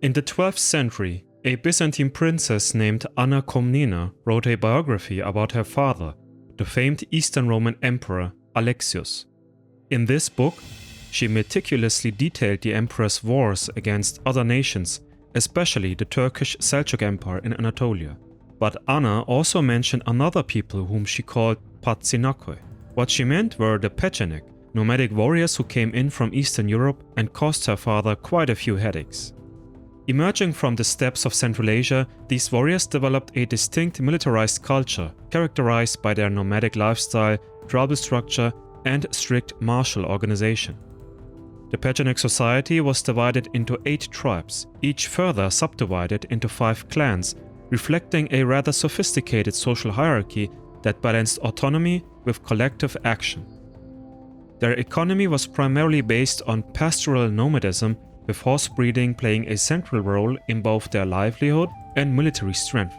In the 12th century, a Byzantine princess named Anna Komnena wrote a biography about her father, the famed Eastern Roman Emperor Alexios. In this book, she meticulously detailed the emperor's wars against other nations, especially the Turkish Seljuk Empire in Anatolia. But Anna also mentioned another people whom she called Patzinakoi. What she meant were the Pecheneg, nomadic warriors who came in from Eastern Europe and caused her father quite a few headaches. Emerging from the steppes of Central Asia, these warriors developed a distinct militarized culture, characterized by their nomadic lifestyle, tribal structure, and strict martial organization. The Pecheneg society was divided into 8 tribes, each further subdivided into 5 clans, reflecting a rather sophisticated social hierarchy that balanced autonomy with collective action. Their economy was primarily based on pastoral nomadism, with horse breeding playing a central role in both their livelihood and military strength.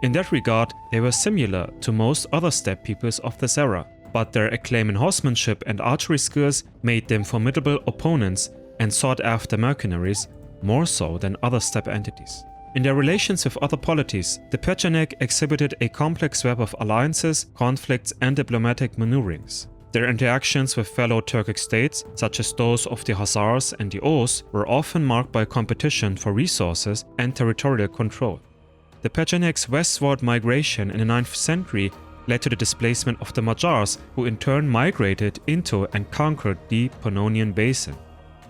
In that regard, they were similar to most other steppe peoples of this era, but their acclaim in horsemanship and archery skills made them formidable opponents and sought-after mercenaries, more so than other steppe entities. In their relations with other polities, the Pecheneg exhibited a complex web of alliances, conflicts, and diplomatic maneuverings. Their interactions with fellow Turkic states, such as those of the Khazars and the Oğuz, were often marked by competition for resources and territorial control. The Pechenegs' westward migration in the 9th century led to the displacement of the Magyars, who in turn migrated into and conquered the Pannonian Basin.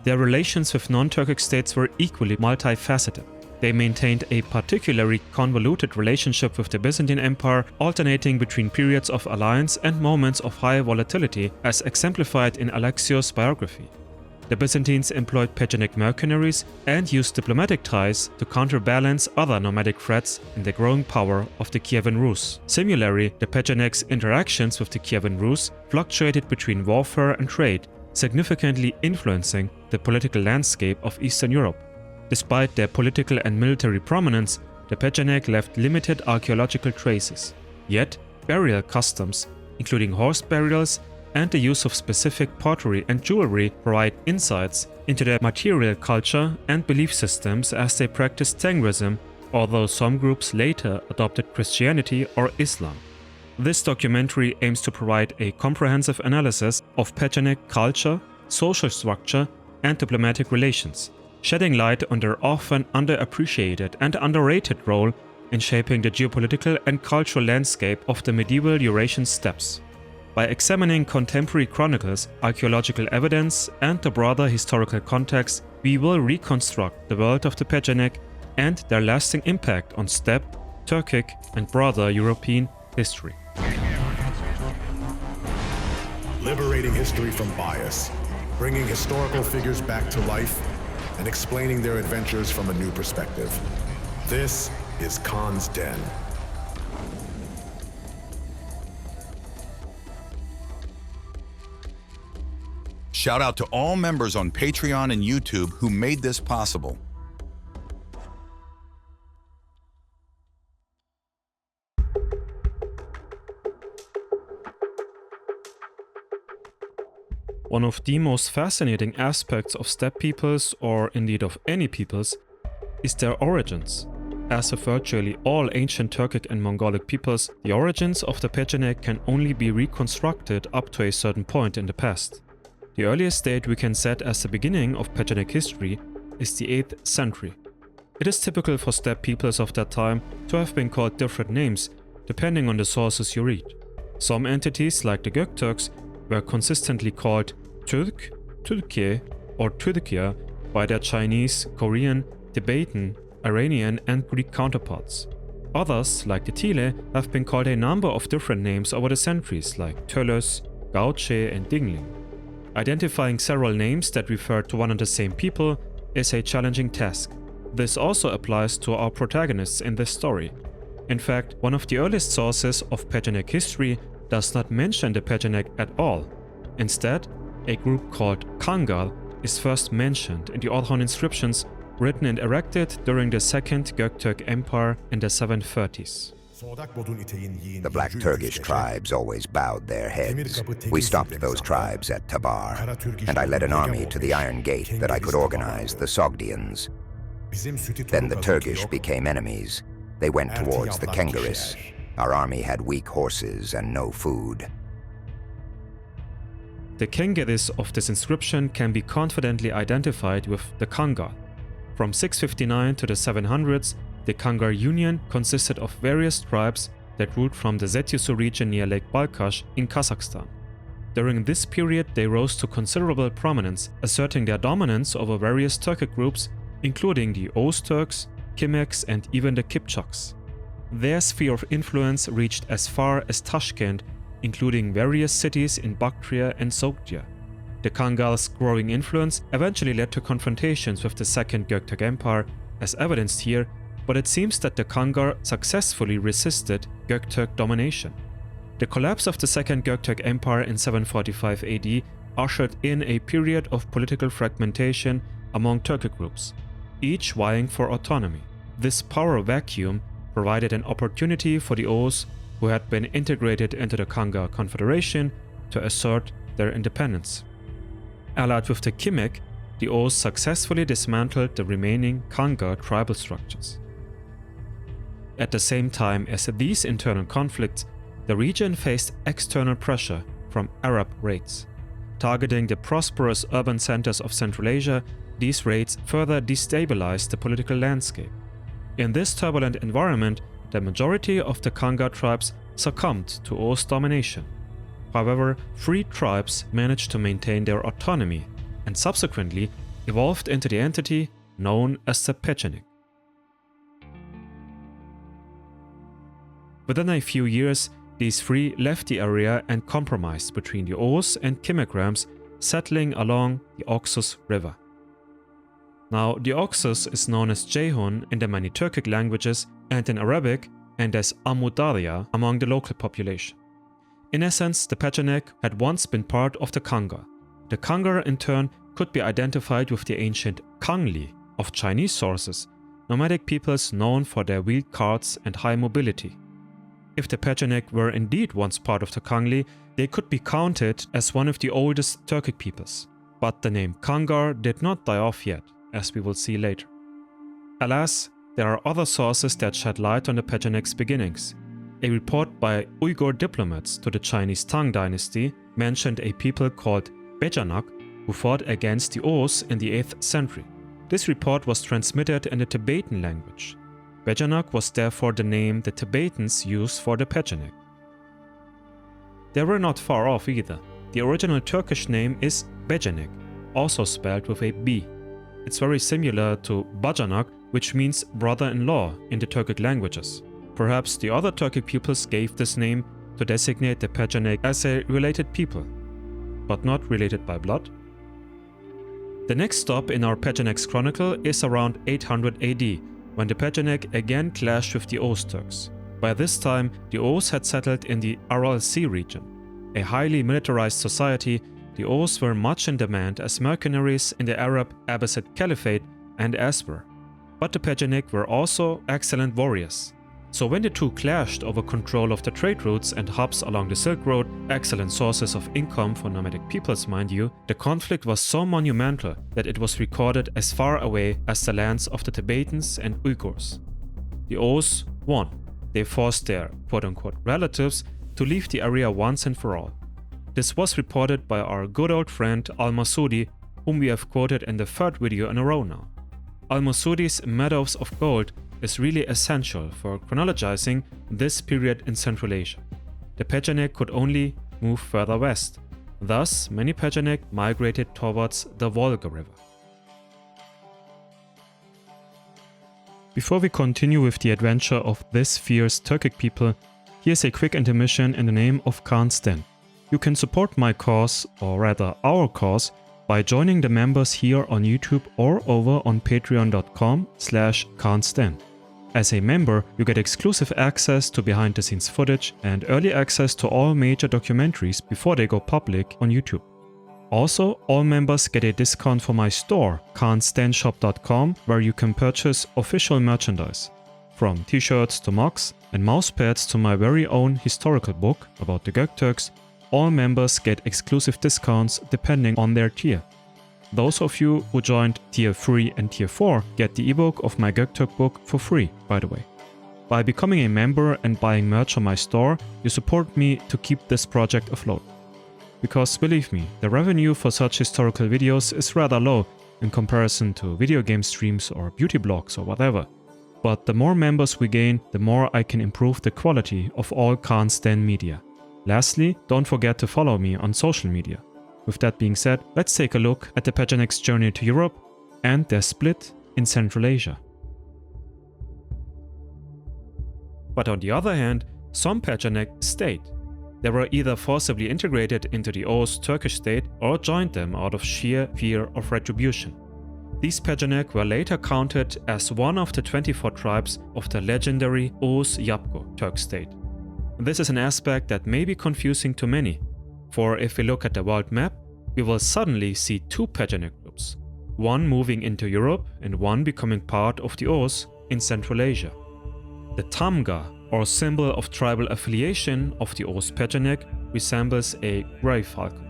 Their relations with non-Turkic states were equally multifaceted. They maintained a particularly convoluted relationship with the Byzantine Empire, alternating between periods of alliance and moments of high volatility, as exemplified in Alexios' biography. The Byzantines employed Pecheneg mercenaries and used diplomatic ties to counterbalance other nomadic threats in the growing power of the Kievan Rus. Similarly, the Pechenegs' interactions with the Kievan Rus fluctuated between warfare and trade, significantly influencing the political landscape of Eastern Europe. Despite their political and military prominence, the Pecheneg left limited archaeological traces. Yet, burial customs, including horse burials and the use of specific pottery and jewelry, provide insights into their material culture and belief systems as they practiced Tengrism, although some groups later adopted Christianity or Islam. This documentary aims to provide a comprehensive analysis of Pecheneg culture, social structure, and diplomatic relations, shedding light on their often underappreciated and underrated role in shaping the geopolitical and cultural landscape of the medieval Eurasian steppes. By examining contemporary chronicles, archaeological evidence, and the broader historical context, we will reconstruct the world of the Pecheneg and their lasting impact on steppe, Turkic, and broader European history. Liberating history from bias, bringing historical figures back to life, and explaining their adventures from a new perspective. This is Khan's Den. Shout out to all members on Patreon and YouTube who made this possible. One of the most fascinating aspects of steppe peoples, or indeed of any peoples, is their origins. As with virtually all ancient Turkic and Mongolic peoples, the origins of the Pecheneg can only be reconstructed up to a certain point in the past. The earliest date we can set as the beginning of Pecheneg history is the 8th century. It is typical for steppe peoples of that time to have been called different names, depending on the sources you read. Some entities, like the Göktürks, were consistently called Türk, Türkiye, or Türkiye by their Chinese, Korean, Tibetan, Iranian, and Greek counterparts. Others, like the Tile, have been called a number of different names over the centuries, like Tölos, Gauche, and Dingling. Identifying several names that refer to one and the same people is a challenging task. This also applies to our protagonists in this story. In fact, one of the earliest sources of Pecheneg history does not mention the Pecheneg at all. Instead, a group called Kangal is first mentioned in the Orkhon inscriptions written and erected during the Second Göktürk Empire in the 730s. The Black Turkish tribes always bowed their heads. We stopped those tribes at Tabar, and I led an army to the Iron Gate that I could organize the Sogdians. Then the Turkish became enemies. They went towards the Kengeris. Our army had weak horses and no food. The Kengeris of this inscription can be confidently identified with the Kangar. From 659 to the 700s, the Kangar Union consisted of various tribes that ruled from the Zetyusu region near Lake Balkhash in Kazakhstan. During this period, they rose to considerable prominence, asserting their dominance over various Turkic groups, including the Oğuz Turks, Pechenegs, and even the Kipchaks. Their sphere of influence reached as far as Tashkent, including various cities in Bactria and Sogdia. The Kangar's growing influence eventually led to confrontations with the Second Göktürk Empire, as evidenced here, but it seems that the Kangar successfully resisted Göktürk domination. The collapse of the Second Göktürk Empire in 745 AD ushered in a period of political fragmentation among Turkic groups, each vying for autonomy. This power vacuum provided an opportunity for the Oğuz, who had been integrated into the Kangar Confederation, to assert their independence. Allied with the Pecheneg, the Oğuz successfully dismantled the remaining Kangar tribal structures. At the same time as these internal conflicts, the region faced external pressure from Arab raids. Targeting the prosperous urban centers of Central Asia, these raids further destabilized the political landscape. In this turbulent environment, the majority of the Kangar tribes succumbed to Oğuz domination. However, free tribes managed to maintain their autonomy and subsequently evolved into the entity known as the Pecheneg. Within a few years, these three left the area and compromised between the Oğuz and Kimmegrams, settling along the Oxus River. Now, the Oxus is known as Ceyhun in the many Turkic languages and in Arabic, and as Amudarya among the local population. In essence, the Pecheneg had once been part of the Kangar. The Kangar, in turn, could be identified with the ancient Kangli of Chinese sources, nomadic peoples known for their wheeled carts and high mobility. If the Pecheneg were indeed once part of the Kangli, they could be counted as one of the oldest Turkic peoples. But the name Kangar did not die off yet, as we will see later. Alas, there are other sources that shed light on the Pecheneg's beginnings. A report by Uyghur diplomats to the Chinese Tang dynasty mentioned a people called Pechenegs who fought against the Oğuz in the 8th century. This report was transmitted in the Tibetan language. Pecheneg was therefore the name the Tibetans used for the Pecheneg. They were not far off either. The original Turkish name is Pechenegs, also spelled with a B. It's very similar to Bacanak, which means brother-in-law in the Turkic languages. Perhaps the other Turkic peoples gave this name to designate the Pecheneg as a related people, but not related by blood. The next stop in our Pechenegs chronicle is around 800 AD, when the Pecheneg again clashed with the Oğuz Turks. By this time, the Oğuz had settled in the Aral Sea region. A highly militarized society, the Oğuz were much in demand as mercenaries in the Arab Abbasid Caliphate and elsewhere. But the Pecheneg were also excellent warriors. So when the two clashed over control of the trade routes and hubs along the Silk Road, excellent sources of income for nomadic peoples mind you, the conflict was so monumental that it was recorded as far away as the lands of the Tibetans and Uyghurs. The Oğuz won. They forced their quote-unquote relatives to leave the area once and for all. This was reported by our good old friend Al-Masudi, whom we have quoted in the third video in a row now. Al-Masudi's Meadows of Gold is really essential for chronologizing this period in Central Asia. The Pecheneg could only move further west. Thus, many Pecheneg migrated towards the Volga River. Before we continue with the adventure of this fierce Turkic people, here's a quick intermission in the name of Khan Sten. You can support my cause, or rather our cause, by joining the members here on YouTube or over on patreon.com/KhanSten. As a member, you get exclusive access to behind-the-scenes footage and early access to all major documentaries before they go public on YouTube. Also, all members get a discount for my store, khanstenshop.com, where you can purchase official merchandise. From t-shirts to mugs and mousepads to my very own historical book about the Göktürks, all members get exclusive discounts depending on their tier. Those of you who joined Tier 3 and Tier 4 get the ebook of my Göktürk book for free, by the way. By becoming a member and buying merch on my store, you support me to keep this project afloat. Because believe me, the revenue for such historical videos is rather low in comparison to video game streams or beauty blogs or whatever. But the more members we gain, the more I can improve the quality of all Khan Stan media. Lastly, don't forget to follow me on social media. With that being said, let's take a look at the Pechenegs' journey to Europe and their split in Central Asia. But on the other hand, some Pechenegs stayed. They were either forcibly integrated into the Oğuz Turkish state or joined them out of sheer fear of retribution. These Pecheneg were later counted as one of the 24 tribes of the legendary Oğuz Turk state. This is an aspect that may be confusing to many, for if we look at the world map, we will suddenly see two Pecheneg groups, one moving into Europe and one becoming part of the Oğuz in Central Asia. The Tamga, or symbol of tribal affiliation of the Oğuz Pecheneg, resembles a grey falcon.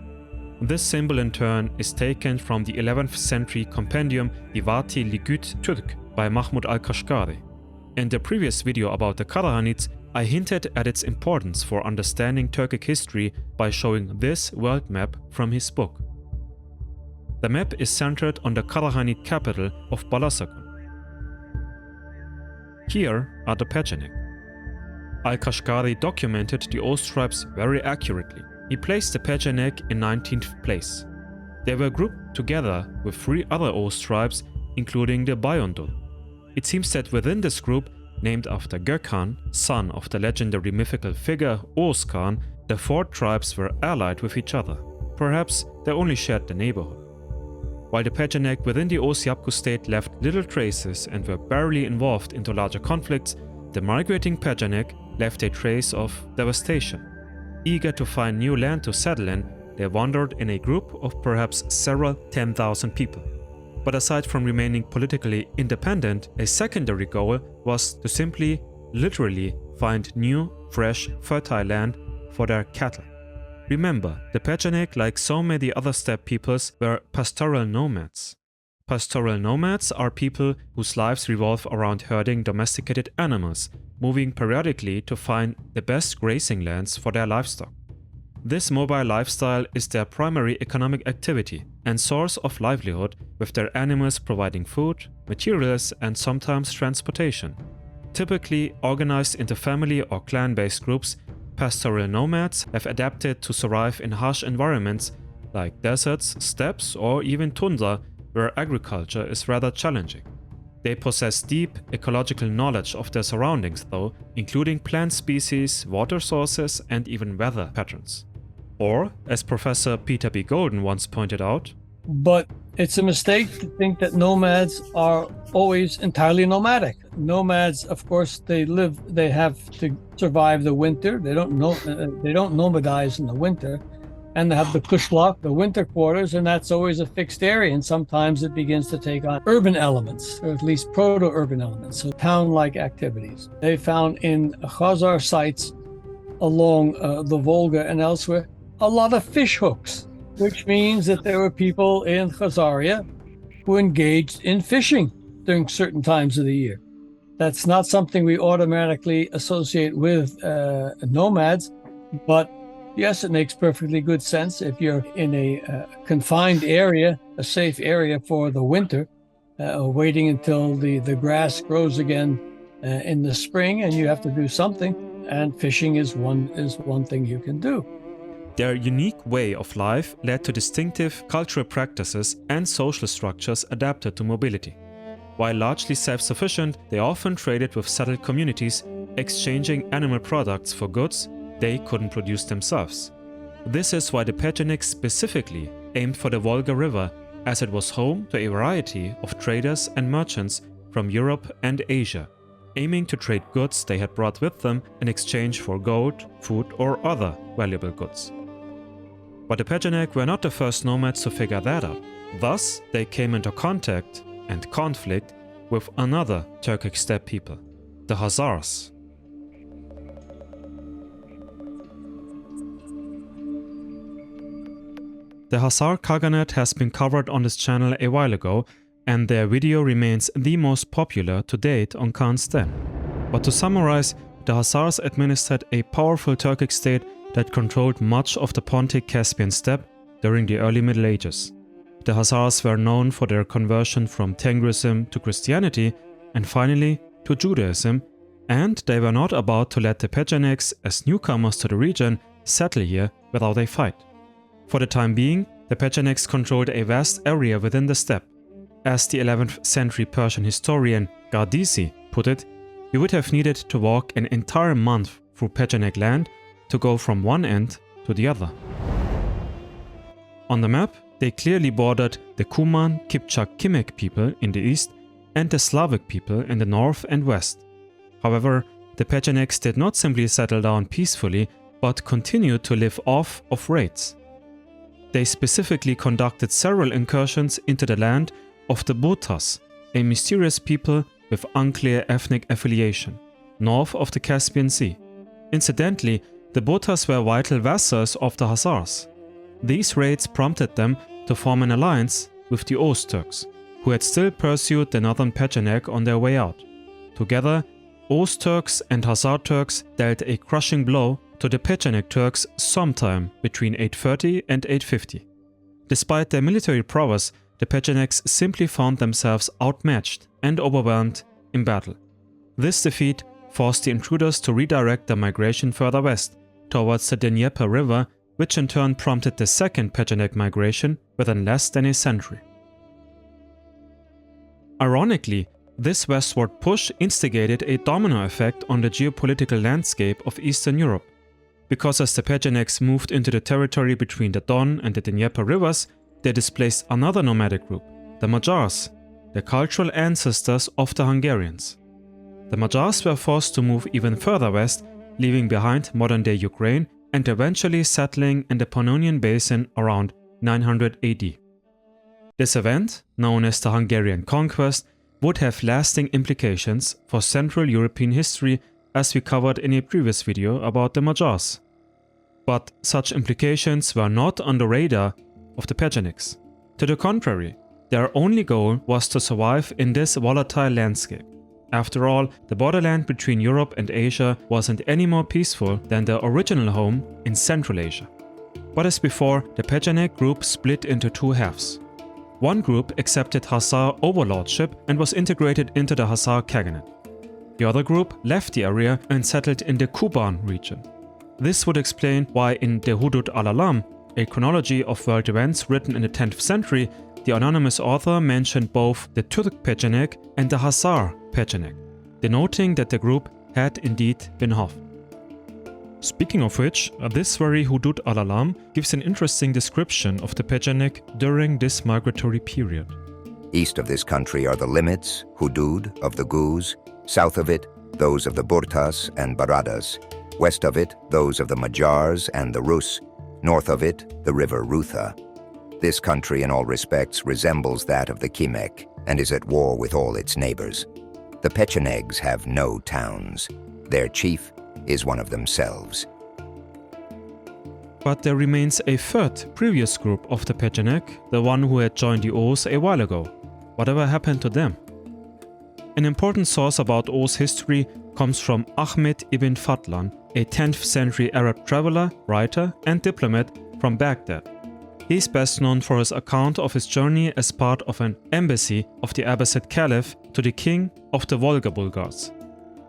This symbol in turn is taken from the 11th century compendium Divati Ligüt Türk by Mahmud al-Kashgari. In the previous video about the Karahanids, I hinted at its importance for understanding Turkic history by showing this world map from his book. The map is centered on the Karahanid capital of Balasagun. Here are the Pecheneg. Al-Kashgari documented the Oğuz tribes very accurately. He placed the Pecheneg in 19th place. They were grouped together with 3 other Oğuz tribes, including the Bayondul. It seems that within this group, named after Gökhan, son of the legendary mythical figure Oğuz Khan, the 4 tribes were allied with each other. Perhaps they only shared the neighborhood. While the Pecheneg within the Oğuz state left little traces and were barely involved into larger conflicts, the migrating Pecheneg left a trace of devastation. Eager to find new land to settle in, they wandered in a group of perhaps several 10,000 people. But aside from remaining politically independent, a secondary goal was to simply, literally, find new, fresh, fertile land for their cattle. Remember, the Pecheneg, like so many other steppe peoples, were pastoral nomads. Pastoral nomads are people whose lives revolve around herding domesticated animals, moving periodically to find the best grazing lands for their livestock. This mobile lifestyle is their primary economic activity and source of livelihood, with their animals providing food, materials, and sometimes transportation. Typically organized into family or clan-based groups, pastoral nomads have adapted to survive in harsh environments like deserts, steppes, or even tundra, where agriculture is rather challenging. They possess deep ecological knowledge of their surroundings though, including plant species, water sources, and even weather patterns. Or, as Professor Peter B. Golden once pointed out, but it's a mistake to think that nomads are always entirely nomadic. Nomads, of course, they have to survive the winter. They don't nomadize in the winter. And they have the kushlak, the winter quarters, and that's always a fixed area. And sometimes it begins to take on urban elements, or at least proto-urban elements, so town-like activities. They found in Khazar sites along the Volga and elsewhere a lot of fish hooks, which means that there were people in Khazaria who engaged in fishing during certain times of the year. That's not something we automatically associate with nomads, but yes, it makes perfectly good sense if you're in a confined area, a safe area for the winter, waiting until the grass grows again in the spring, and you have to do something, and fishing is one thing you can do. Their unique way of life led to distinctive cultural practices and social structures adapted to mobility. While largely self-sufficient, they often traded with settled communities, exchanging animal products for goods they couldn't produce themselves. This is why the Pechenegs specifically aimed for the Volga River, as it was home to a variety of traders and merchants from Europe and Asia, aiming to trade goods they had brought with them in exchange for gold, food, or other valuable goods. But the Pecheneg were not the first nomads to figure that out. Thus, they came into contact and conflict with another Turkic steppe people, the Khazars. The Khazar Khaganate has been covered on this channel a while ago, and their video remains the most popular to date on Khan's den. But to summarize, the Khazars administered a powerful Turkic state that controlled much of the Pontic Caspian steppe during the early Middle Ages. The Khazars were known for their conversion from Tengrism to Christianity and finally to Judaism, and they were not about to let the Pechenegs, as newcomers to the region, settle here without a fight. For the time being, the Pechenegs controlled a vast area within the steppe. As the 11th century Persian historian Gardisi put it, you would have needed to walk an entire month through Pecheneg land to go from one end to the other. On the map, they clearly bordered the Cuman-Kipchaks people in the east and the Slavic people in the north and west. However, the Pechenegs did not simply settle down peacefully, but continued to live off of raids. They specifically conducted several incursions into the land of the Botas, a mysterious people with unclear ethnic affiliation, north of the Caspian Sea. Incidentally, the Botas were vital vassals of the Khazars. These raids prompted them to form an alliance with the Oğuz Turks, who had still pursued the northern Pecheneg on their way out. Together, Oğuz Turks and Khazar Turks dealt a crushing blow to the Pecheneg Turks sometime between 830 and 850. Despite their military prowess, the Pechenegs simply found themselves outmatched and overwhelmed in battle. This defeat forced the intruders to redirect their migration further west, towards the Dnieper River, which in turn prompted the second Pecheneg migration within less than a century. Ironically, this westward push instigated a domino effect on the geopolitical landscape of Eastern Europe, because as the Pechenegs moved into the territory between the Don and the Dnieper rivers, they displaced another nomadic group, the Magyars, the cultural ancestors of the Hungarians. The Magyars were forced to move even further west, leaving behind modern-day Ukraine and eventually settling in the Pannonian Basin around 900 AD. This event, known as the Hungarian Conquest, would have lasting implications for Central European history, as we covered in a previous video about the Magyars. But such implications were not on the radar of the Pechenegs. To the contrary, their only goal was to survive in this volatile landscape. After all, the borderland between Europe and Asia wasn't any more peaceful than their original home in Central Asia. But as before, the Pecheneg group split into two halves. One group accepted Khazar overlordship and was integrated into the Khazar Khaganate. The other group left the area and settled in the Kuban region. This would explain why in the Hudud al-Alam, a chronology of world events written in the 10th century, the anonymous author mentioned both the Turk Pecheneg and the Khazar Pecheneg, denoting that the group had indeed been halved. Speaking of which, this very Hudud al-Alam gives an interesting description of the Pecheneg during this migratory period. East of this country are the limits, Hudud, of the Guz, south of it, those of the Burtas and Baradas, west of it, those of the Magyars and the Rus, north of it, the river Rutha. This country in all respects resembles that of the Kimek and is at war with all its neighbors. The Pechenegs have no towns. Their chief is one of themselves. But there remains a third previous group of the Pecheneg, the one who had joined the Oğuz a while ago. Whatever happened to them? An important source about Oğuz history comes from Ahmed ibn Fadlan, a 10th century Arab traveler, writer and diplomat from Baghdad. He is best known for his account of his journey as part of an embassy of the Abbasid Caliph to the king of the Volga Bulgars.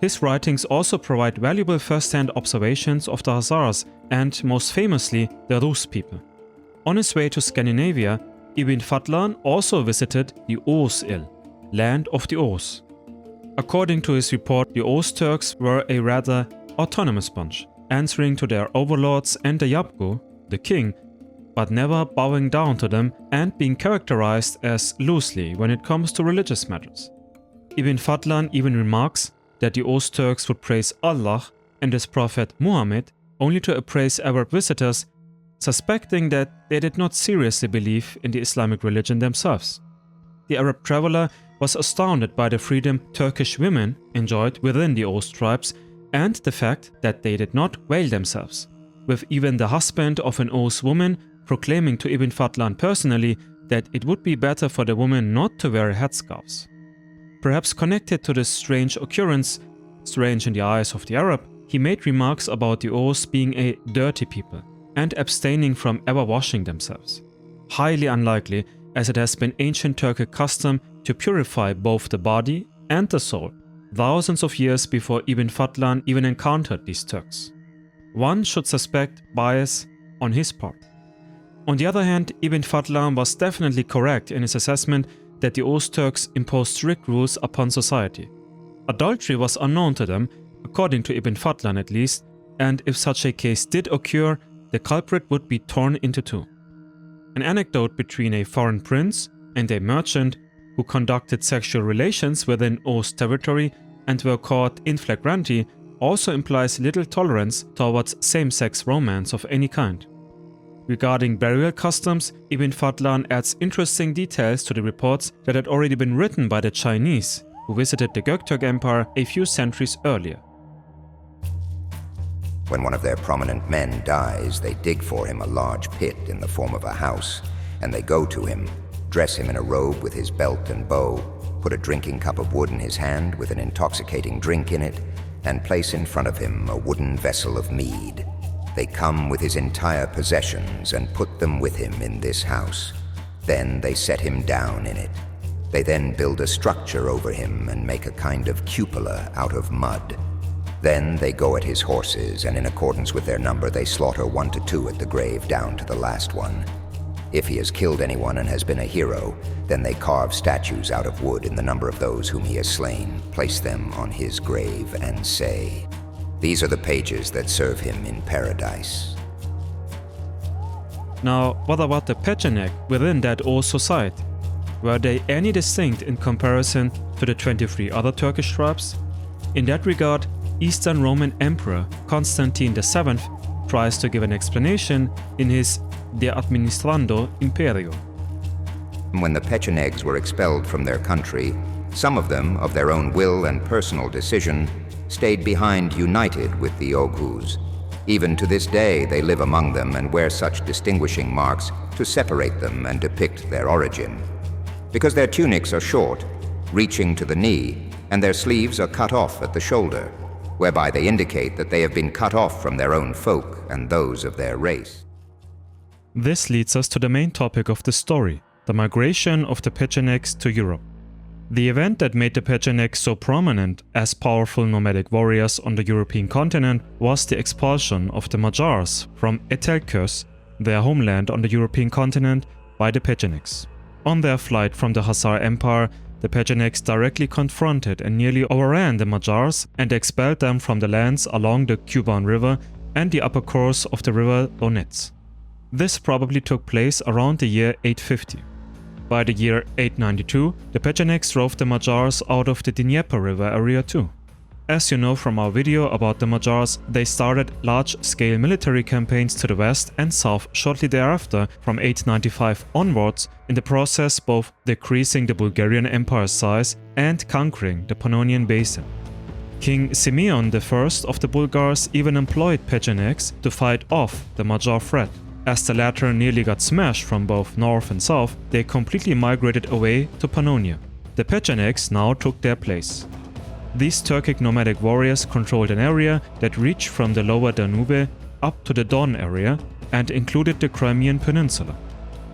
His writings also provide valuable first-hand observations of the Khazars and, most famously, the Rus people. On his way to Scandinavia, Ibn Fadlan also visited the Oğuz, land of the Oğuz. According to his report, the Oğuz Turks were a rather autonomous bunch, answering to their overlords and the Yabgu, the king, but never bowing down to them and being characterized as loosely when it comes to religious matters. Ibn Fadlan even remarks that the Oğuz Turks would praise Allah and his prophet Muhammad only to appraise Arab visitors, suspecting that they did not seriously believe in the Islamic religion themselves. The Arab traveler was astounded by the freedom Turkish women enjoyed within the Oğuz tribes and the fact that they did not veil themselves, with even the husband of an Oğuz woman proclaiming to Ibn Fadlan personally that it would be better for the woman not to wear headscarves. Perhaps connected to this strange occurrence, strange in the eyes of the Arab, he made remarks about the Oğuz being a dirty people and abstaining from ever washing themselves. Highly unlikely, as it has been ancient Turkic custom to purify both the body and the soul, thousands of years before Ibn Fadlan even encountered these Turks. One should suspect bias on his part. On the other hand, Ibn Fadlan was definitely correct in his assessment that the Oğuz Turks imposed strict rules upon society. Adultery was unknown to them, according to Ibn Fadlan at least, and if such a case did occur, the culprit would be torn into two. An anecdote between a foreign prince and a merchant who conducted sexual relations within Oğuz territory and were caught in flagranti also implies little tolerance towards same-sex romance of any kind. Regarding burial customs, Ibn Fadlan adds interesting details to the reports that had already been written by the Chinese, who visited the Göktürk Empire a few centuries earlier. When one of their prominent men dies, they dig for him a large pit in the form of a house, and they go to him, dress him in a robe with his belt and bow, put a drinking cup of wood in his hand with an intoxicating drink in it, and place in front of him a wooden vessel of mead. They come with his entire possessions and put them with him in this house. Then they set him down in it. They then build a structure over him and make a kind of cupola out of mud. Then they go at his horses, and in accordance with their number they slaughter 1 to 2 at the grave down to the last one. If he has killed anyone and has been a hero, then they carve statues out of wood in the number of those whom he has slain, place them on his grave, and say, "These are the pages that serve him in paradise." Now, what about the Pecheneg within that Oğuz society? Were they any distinct in comparison to the 23 other Turkish tribes? In that regard, Eastern Roman Emperor Constantine VII tries to give an explanation in his De Administrando Imperio. When the Pechenegs were expelled from their country, some of them, of their own will and personal decision, stayed behind united with the Oğuz. Even to this day they live among them and wear such distinguishing marks to separate them and depict their origin. Because their tunics are short, reaching to the knee, and their sleeves are cut off at the shoulder, whereby they indicate that they have been cut off from their own folk and those of their race. This leads us to the main topic of the story, the migration of the Pechenegs to Europe. The event that made the Pechenegs so prominent as powerful nomadic warriors on the European continent was the expulsion of the Magyars from Ethnogenesis, their homeland on the European continent, by the Pechenegs. On their flight from the Khazar Empire, the Pechenegs directly confronted and nearly overran the Magyars and expelled them from the lands along the Kuban River and the upper course of the river Donets. This probably took place around the year 850. By the year 892, the Pechenegs drove the Magyars out of the Dnieper River area too. As you know from our video about the Magyars, they started large-scale military campaigns to the west and south shortly thereafter from 895 onwards, in the process both decreasing the Bulgarian Empire's size and conquering the Pannonian Basin. King Simeon I of the Bulgars even employed Pechenegs to fight off the Magyar threat. As the latter nearly got smashed from both north and south, they completely migrated away to Pannonia. The Pechenegs now took their place. These Turkic nomadic warriors controlled an area that reached from the lower Danube up to the Don area and included the Crimean Peninsula.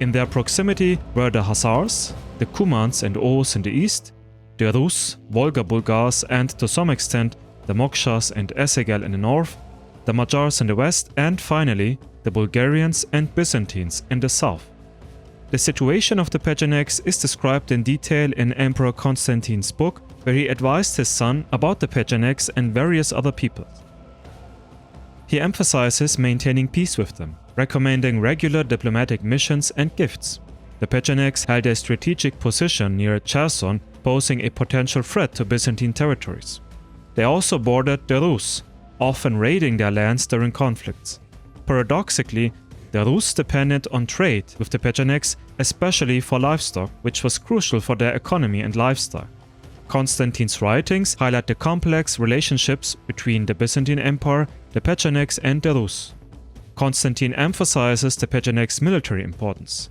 In their proximity were the Khazars, the Cumans and Oğuz in the east, the Rus, Volga Bulgars, and to some extent the Mokshas and Essegal in the north, the Magyars in the west, and finally the Bulgarians and Byzantines in the south. The situation of the Pechenegs is described in detail in Emperor Constantine's book, where he advised his son about the Pechenegs and various other peoples. He emphasizes maintaining peace with them, recommending regular diplomatic missions and gifts. The Pechenegs held a strategic position near Cherson, posing a potential threat to Byzantine territories. They also bordered the Rus, often raiding their lands during conflicts. Paradoxically, the Rus depended on trade with the Pechenegs, especially for livestock, which was crucial for their economy and lifestyle. Constantine's writings highlight the complex relationships between the Byzantine Empire, the Pechenegs, and the Rus. Constantine emphasizes the Pechenegs' military importance.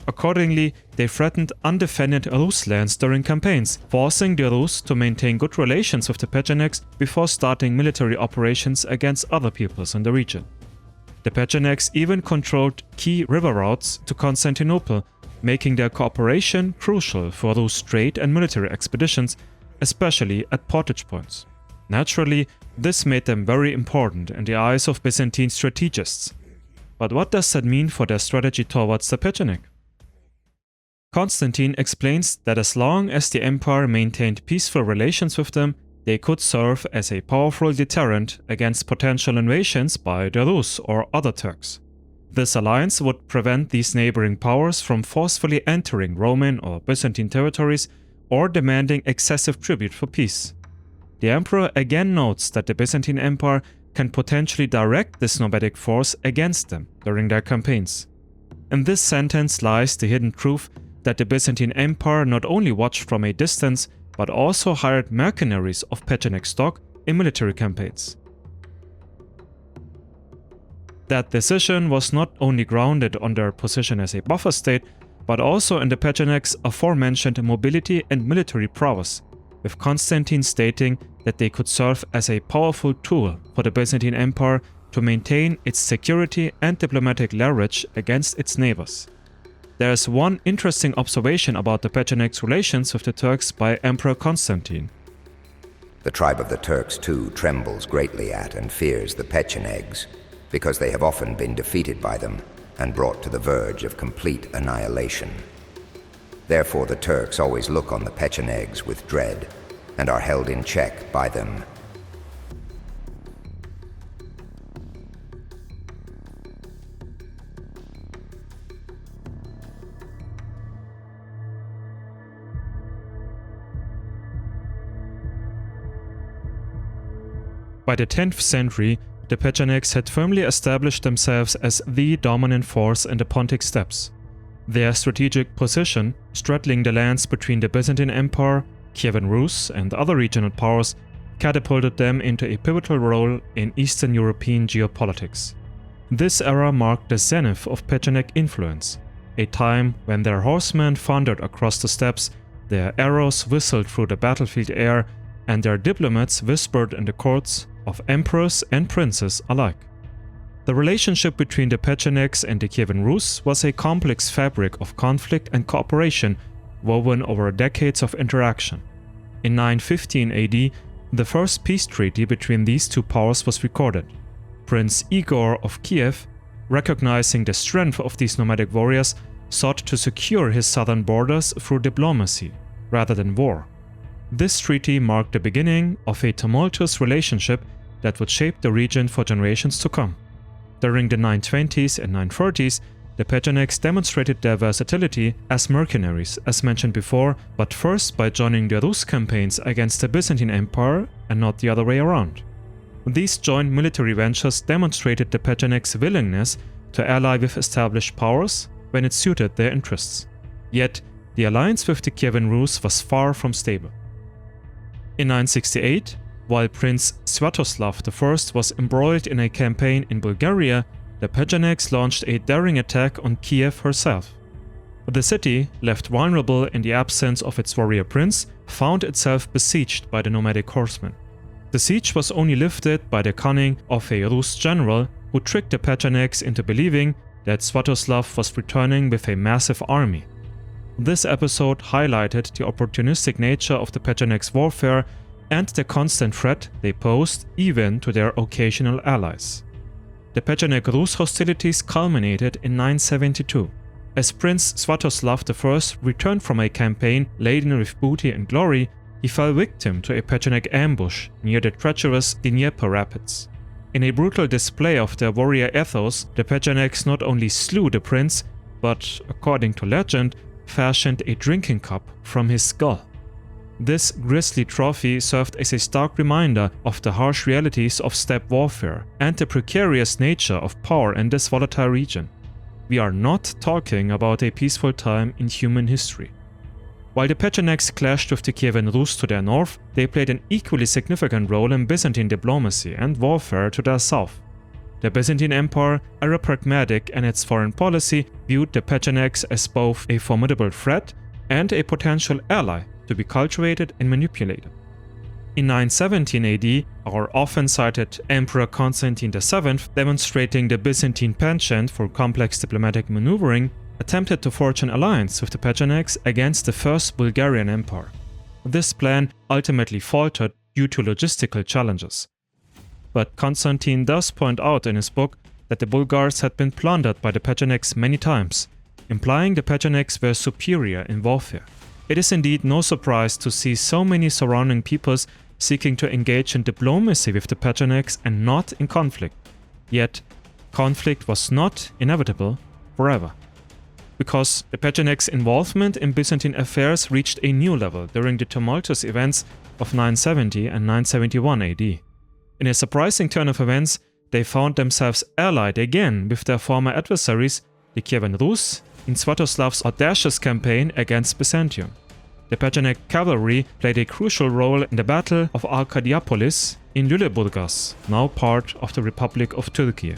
Accordingly, they threatened undefended Rus lands during campaigns, forcing the Rus to maintain good relations with the Pechenegs before starting military operations against other peoples in the region. The Pechenegs even controlled key river routes to Constantinople, making their cooperation crucial for Rus trade and military expeditions, especially at portage points. Naturally, this made them very important in the eyes of Byzantine strategists. But what does that mean for their strategy towards the Pecheneg? Constantine explains that as long as the empire maintained peaceful relations with them, they could serve as a powerful deterrent against potential invasions by the Rus or other Turks. This alliance would prevent these neighboring powers from forcefully entering Roman or Byzantine territories or demanding excessive tribute for peace. The emperor again notes that the Byzantine Empire can potentially direct this nomadic force against them during their campaigns. In this sentence lies the hidden truth that the Byzantine Empire not only watched from a distance, but also hired mercenaries of Pecheneg stock in military campaigns. That decision was not only grounded on their position as a buffer state, but also in the Pechenegs' aforementioned mobility and military prowess, with Constantine stating that they could serve as a powerful tool for the Byzantine Empire to maintain its security and diplomatic leverage against its neighbors. There is one interesting observation about the Pechenegs' relations with the Turks by Emperor Constantine. The tribe of the Turks, too, trembles greatly at and fears the Pechenegs, because they have often been defeated by them and brought to the verge of complete annihilation. Therefore, the Turks always look on the Pechenegs with dread and are held in check by them. By the 10th century, the Pechenegs had firmly established themselves as the dominant force in the Pontic steppes. Their strategic position, straddling the lands between the Byzantine Empire, Kievan Rus, and other regional powers, catapulted them into a pivotal role in Eastern European geopolitics. This era marked the zenith of Pecheneg influence, a time when their horsemen thundered across the steppes, their arrows whistled through the battlefield air, and their diplomats whispered in the courts of emperors and princes alike. The relationship between the Pechenegs and the Kievan Rus was a complex fabric of conflict and cooperation woven over decades of interaction. In 915 AD, the first peace treaty between these two powers was recorded. Prince Igor of Kiev, recognizing the strength of these nomadic warriors, sought to secure his southern borders through diplomacy rather than war. This treaty marked the beginning of a tumultuous relationship that would shape the region for generations to come. During the 920s and 930s, the Pechenegs demonstrated their versatility as mercenaries, as mentioned before, but first by joining the Rus campaigns against the Byzantine Empire and not the other way around. These joint military ventures demonstrated the Pechenegs' willingness to ally with established powers when it suited their interests. Yet, the alliance with the Kievan Rus was far from stable. In 968, while Prince Sviatoslav I was embroiled in a campaign in Bulgaria, the Pechenegs launched a daring attack on Kiev herself. The city, left vulnerable in the absence of its warrior prince, found itself besieged by the nomadic horsemen. The siege was only lifted by the cunning of a Rus general who tricked the Pechenegs into believing that Sviatoslav was returning with a massive army. This episode highlighted the opportunistic nature of the Pechenegs' warfare and the constant threat they posed even to their occasional allies. The Pecheneg-Rus hostilities culminated in 972. As Prince Sviatoslav I returned from a campaign laden with booty and glory, he fell victim to a Pecheneg ambush near the treacherous Dnieper rapids. In a brutal display of their warrior ethos, the Pechenegs not only slew the prince, but, according to legend, fashioned a drinking cup from his skull. This grisly trophy served as a stark reminder of the harsh realities of steppe warfare and the precarious nature of power in this volatile region. We are not talking about a peaceful time in human history. While the Pechenegs clashed with the Kievan Rus to their north, they played an equally significant role in Byzantine diplomacy and warfare to their south. The Byzantine Empire, ever pragmatic in its foreign policy, viewed the Pechenegs as both a formidable threat and a potential ally to be cultivated and manipulated. In 917 AD, our often cited Emperor Constantine VII, demonstrating the Byzantine penchant for complex diplomatic maneuvering, attempted to forge an alliance with the Pechenegs against the First Bulgarian Empire. This plan ultimately faltered due to logistical challenges. But Constantine does point out in his book that the Bulgars had been plundered by the Pechenegs many times, implying the Pechenegs were superior in warfare. It is indeed no surprise to see so many surrounding peoples seeking to engage in diplomacy with the Pechenegs and not in conflict. Yet, conflict was not inevitable forever, because the Pechenegs' involvement in Byzantine affairs reached a new level during the tumultuous events of 970 and 971 AD. In a surprising turn of events, they found themselves allied again with their former adversaries, the Kievan Rus, in Sviatoslav's audacious campaign against Byzantium. The Pecheneg cavalry played a crucial role in the Battle of Arkadiapolis in Lüleburgaz, now part of the Republic of Turkey.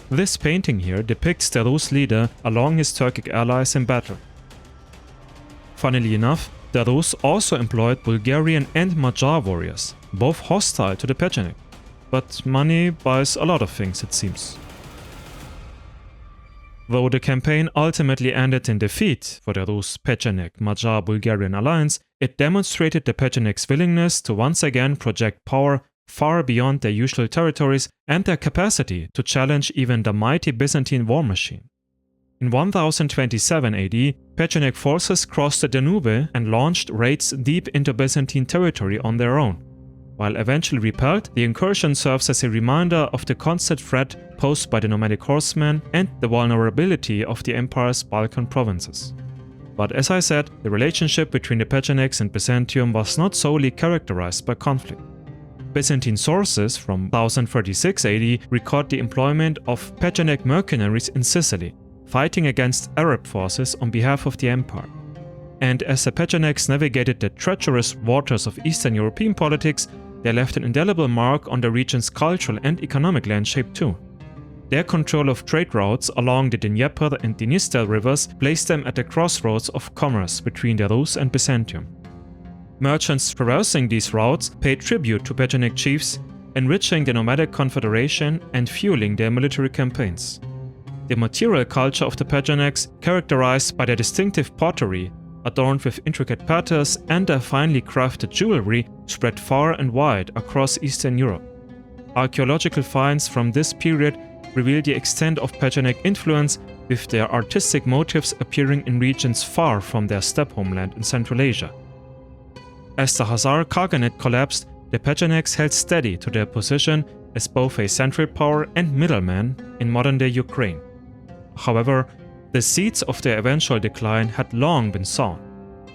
This painting here depicts the Rus leader along his Turkic allies in battle. Funnily enough, the Rus also employed Bulgarian and Magyar warriors, both hostile to the Pecheneg. But money buys a lot of things, it seems. Though the campaign ultimately ended in defeat for the Rus-Pecheneg-Magyar-Bulgarian alliance, it demonstrated the Pechenegs' willingness to once again project power far beyond their usual territories and their capacity to challenge even the mighty Byzantine war machine. In 1027 AD, Pecheneg forces crossed the Danube and launched raids deep into Byzantine territory on their own. While eventually repelled, the incursion serves as a reminder of the constant threat posed by the nomadic horsemen and the vulnerability of the empire's Balkan provinces. But as I said, the relationship between the Pechenegs and Byzantium was not solely characterized by conflict. Byzantine sources from 1036 AD record the employment of Pecheneg mercenaries in Sicily, fighting against Arab forces on behalf of the empire. And as the Pechenegs navigated the treacherous waters of Eastern European politics, they left an indelible mark on the region's cultural and economic landscape too. Their control of trade routes along the Dnieper and Dniester rivers placed them at the crossroads of commerce between the Rus and Byzantium. Merchants traversing these routes paid tribute to Pecheneg chiefs, enriching the nomadic confederation and fueling their military campaigns. The material culture of the Pechenegs, characterized by their distinctive pottery, adorned with intricate patterns and their finely crafted jewelry, spread far and wide across Eastern Europe. Archaeological finds from this period reveal the extent of Pecheneg influence, with their artistic motifs appearing in regions far from their steppe homeland in Central Asia. As the Khazar Khaganate collapsed, the Pechenegs held steady to their position as both a central power and middleman in modern-day Ukraine. However, the seeds of their eventual decline had long been sown.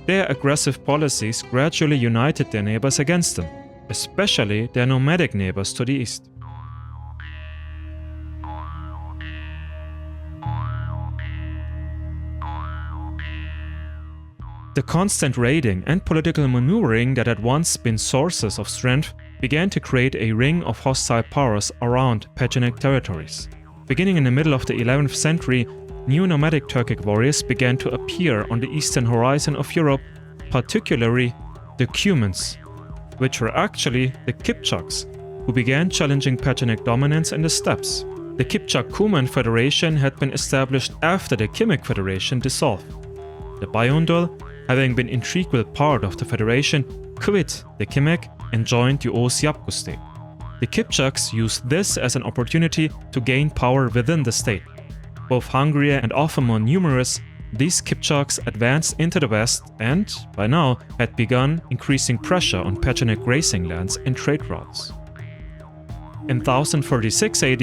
Their aggressive policies gradually united their neighbors against them, especially their nomadic neighbors to the east. The constant raiding and political maneuvering that had once been sources of strength began to create a ring of hostile powers around Pecheneg territories. Beginning in the middle of the 11th century, new nomadic Turkic warriors began to appear on the eastern horizon of Europe, particularly the Cumans, which were actually the Kipchaks, who began challenging Pecheneg dominance in the steppes. The Kipchak-Cuman Federation had been established after the Kimik Federation dissolved. The Bayandul, having been an integral part of the federation, quit the Kimik and joined the Oğuz Yapgu state. The Kipchaks used this as an opportunity to gain power within the state. Both hungrier and often more numerous, these Kipchaks advanced into the west and, by now, had begun increasing pressure on Pecheneg grazing lands and trade routes. In 1036 AD,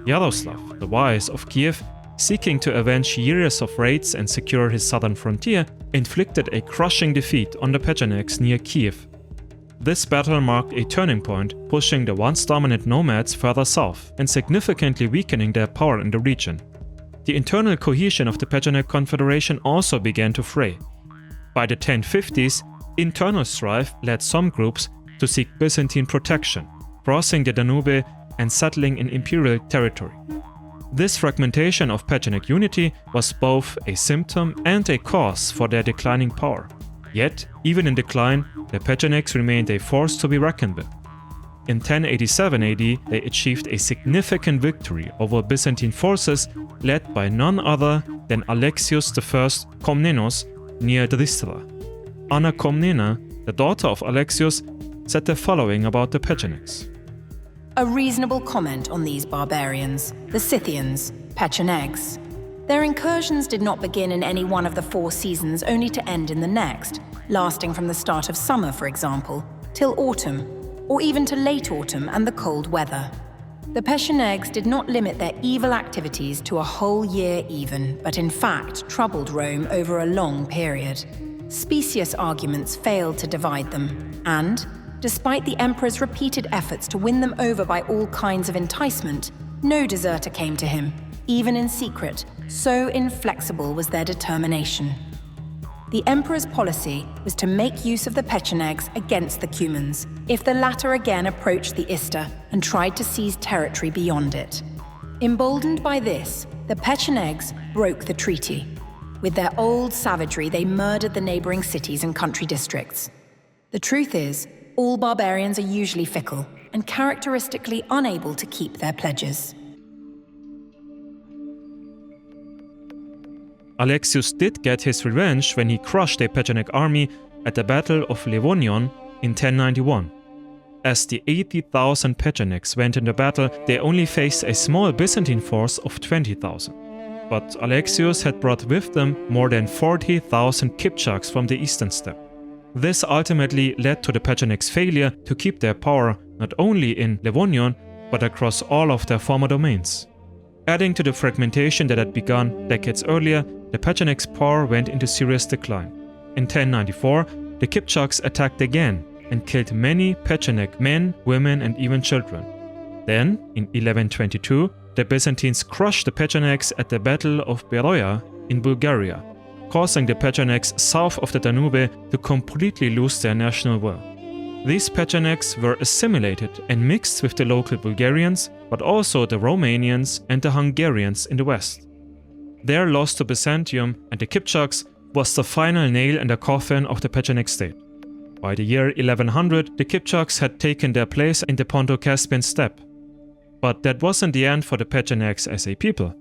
Yaroslav, the Wise of Kiev, seeking to avenge years of raids and secure his southern frontier, inflicted a crushing defeat on the Pechenegs near Kiev. This battle marked a turning point, pushing the once dominant nomads further south and significantly weakening their power in the region. The internal cohesion of the Pecheneg Confederation also began to fray. By the 1050s, internal strife led some groups to seek Byzantine protection, crossing the Danube and settling in imperial territory. This fragmentation of Pecheneg unity was both a symptom and a cause for their declining power. Yet, even in decline, the Pechenegs remained a force to be reckoned with. In 1087 AD, they achieved a significant victory over Byzantine forces led by none other than Alexios I Komnenos near Dristra. Anna Komnena, the daughter of Alexios, said the following about the Pechenegs. A reasonable comment on these barbarians, the Scythians, Pechenegs. Their incursions did not begin in any one of the 4 seasons only to end in the next, lasting from the start of summer, for example, till autumn, or even to late autumn and the cold weather. The Pechenegs did not limit their evil activities to a whole year even, but in fact troubled Rome over a long period. Specious arguments failed to divide them, and, despite the emperor's repeated efforts to win them over by all kinds of enticement, no deserter came to him, even in secret, so inflexible was their determination. The emperor's policy was to make use of the Pechenegs against the Cumans, if the latter again approached the Ister and tried to seize territory beyond it. Emboldened by this, the Pechenegs broke the treaty. With their old savagery, they murdered the neighboring cities and country districts. The truth is, all barbarians are usually fickle and characteristically unable to keep their pledges. Alexios did get his revenge when he crushed a Pecheneg army at the Battle of Livonion in 1091. As the 80,000 Pechenegs went into battle, they only faced a small Byzantine force of 20,000. But Alexios had brought with them more than 40,000 Kipchaks from the eastern steppe. This ultimately led to the Pechenegs' failure to keep their power not only in Livonion, but across all of their former domains. Adding to the fragmentation that had begun decades earlier, the Pechenegs' power went into serious decline. In 1094, the Kipchaks attacked again and killed many Pecheneg men, women and even children. Then, in 1122, the Byzantines crushed the Pechenegs at the Battle of Beroia in Bulgaria, causing the Pechenegs south of the Danube to completely lose their national will. These Pechenegs were assimilated and mixed with the local Bulgarians, but also the Romanians and the Hungarians in the west. Their loss to Byzantium and the Kipchaks was the final nail in the coffin of the Pecheneg state. By the year 1100, the Kipchaks had taken their place in the Ponto-Caspian steppe. But that wasn't the end for the Pechenegs as a people.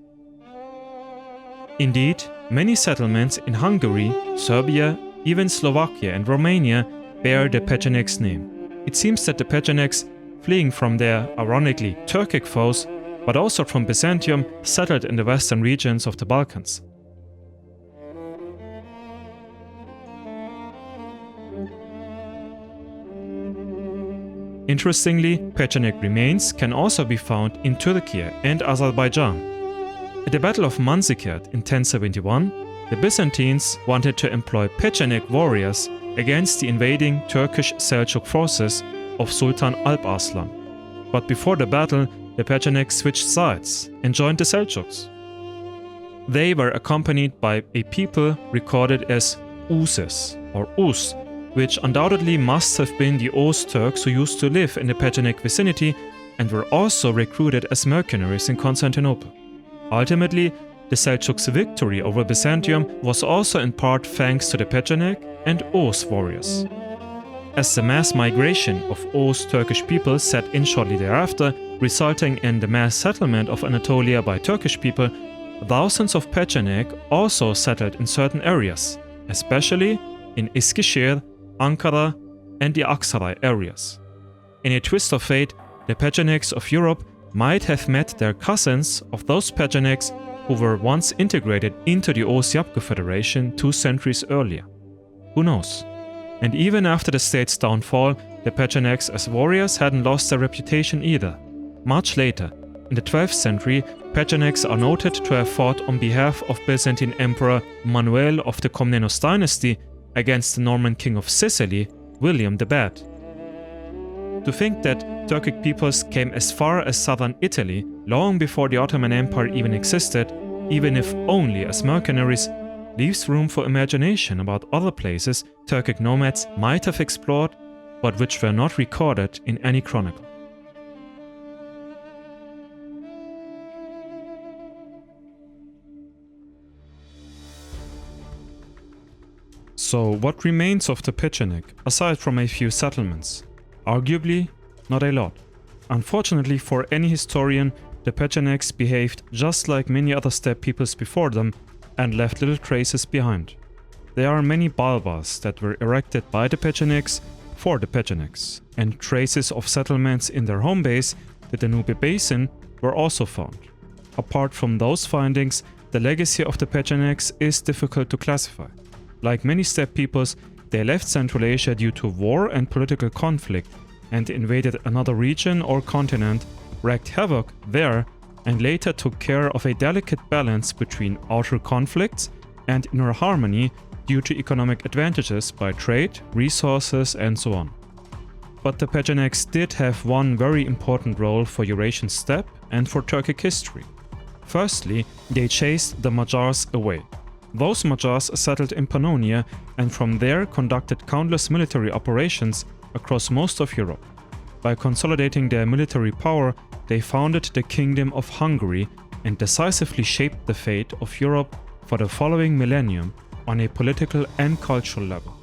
Indeed, many settlements in Hungary, Serbia, even Slovakia and Romania bear the Pechenegs' name. It seems that the Pechenegs, fleeing from their, ironically, Turkic foes, but also from Byzantium, settled in the western regions of the Balkans. Interestingly, Pecheneg remains can also be found in Turkey and Azerbaijan. At the Battle of Manzikert in 1071, the Byzantines wanted to employ Pecheneg warriors against the invading Turkish Seljuk forces of Sultan Alp Arslan. But before the battle, the Pechenegs switched sides and joined the Seljuks. They were accompanied by a people recorded as Oğuzes or Oğuz, which undoubtedly must have been the Oğuz Turks who used to live in the Pecheneg vicinity and were also recruited as mercenaries in Constantinople. Ultimately, the Seljuks' victory over Byzantium was also in part thanks to the Pecheneg and Oğuz warriors. As the mass migration of Oğuz Turkish people set in shortly thereafter, resulting in the mass settlement of Anatolia by Turkish people, thousands of Pecheneg also settled in certain areas, especially in Eskişehir, Ankara and the Aksaray areas. In a twist of fate, the Pechenegs of Europe might have met their cousins of those Pechenegs who were once integrated into the Oğuz-Yapgu Federation 2 centuries earlier. Who knows? And even after the state's downfall, the Pechenegs as warriors hadn't lost their reputation either. Much later, in the 12th century, Pechenegs are noted to have fought on behalf of Byzantine Emperor Manuel of the Komnenos dynasty against the Norman king of Sicily, William the Bad. To think that Turkic peoples came as far as southern Italy long before the Ottoman Empire even existed, even if only as mercenaries, leaves room for imagination about other places Turkic nomads might have explored, but which were not recorded in any chronicle. So what remains of the Pecheneg, aside from a few settlements? Arguably, not a lot. Unfortunately for any historian, the Pechenegs behaved just like many other steppe peoples before them and left little traces behind. There are many balbas that were erected by the Pechenegs for the Pechenegs, and traces of settlements in their home base, the Danube Basin, were also found. Apart from those findings, the legacy of the Pechenegs is difficult to classify. Like many steppe peoples, they left Central Asia due to war and political conflict and invaded another region or continent, wreaked havoc there, and later took care of a delicate balance between outer conflicts and inner harmony due to economic advantages by trade, resources, and so on. But the Pechenegs did have one very important role for Eurasian steppe and for Turkic history. Firstly, they chased the Magyars away. Those Magyars settled in Pannonia and from there conducted countless military operations across most of Europe. By consolidating their military power, they founded the Kingdom of Hungary and decisively shaped the fate of Europe for the following millennium on a political and cultural level.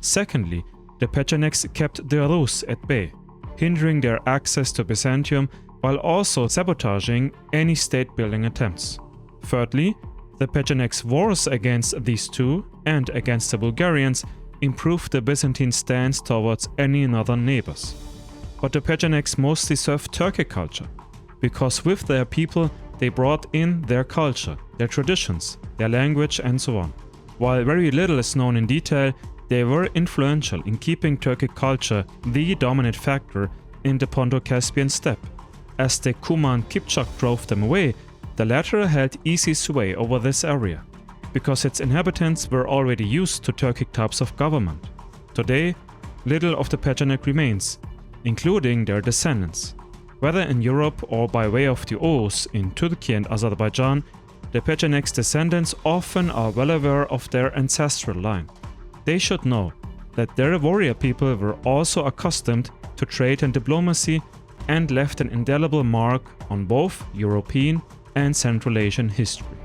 Secondly, the Pechenegs kept the Rus at bay, hindering their access to Byzantium while also sabotaging any state-building attempts. Thirdly, the Pechenegs' wars against these two and against the Bulgarians improved the Byzantine stance towards any northern neighbors. But the Pechenegs mostly served Turkic culture, because with their people they brought in their culture, their traditions, their language, and so on. While very little is known in detail, they were influential in keeping Turkic culture the dominant factor in the Ponto-Caspian steppe. As the Cuman-Kipchaks drove them away, the latter held easy sway over this area, because its inhabitants were already used to Turkic types of government. Today, little of the Pecheneg remains, including their descendants. Whether in Europe or by way of the Oğuz in Turkey and Azerbaijan, the Pechenegs' descendants often are well aware of their ancestral line. They should know that their warrior people were also accustomed to trade and diplomacy and left an indelible mark on both European and Central Asian history.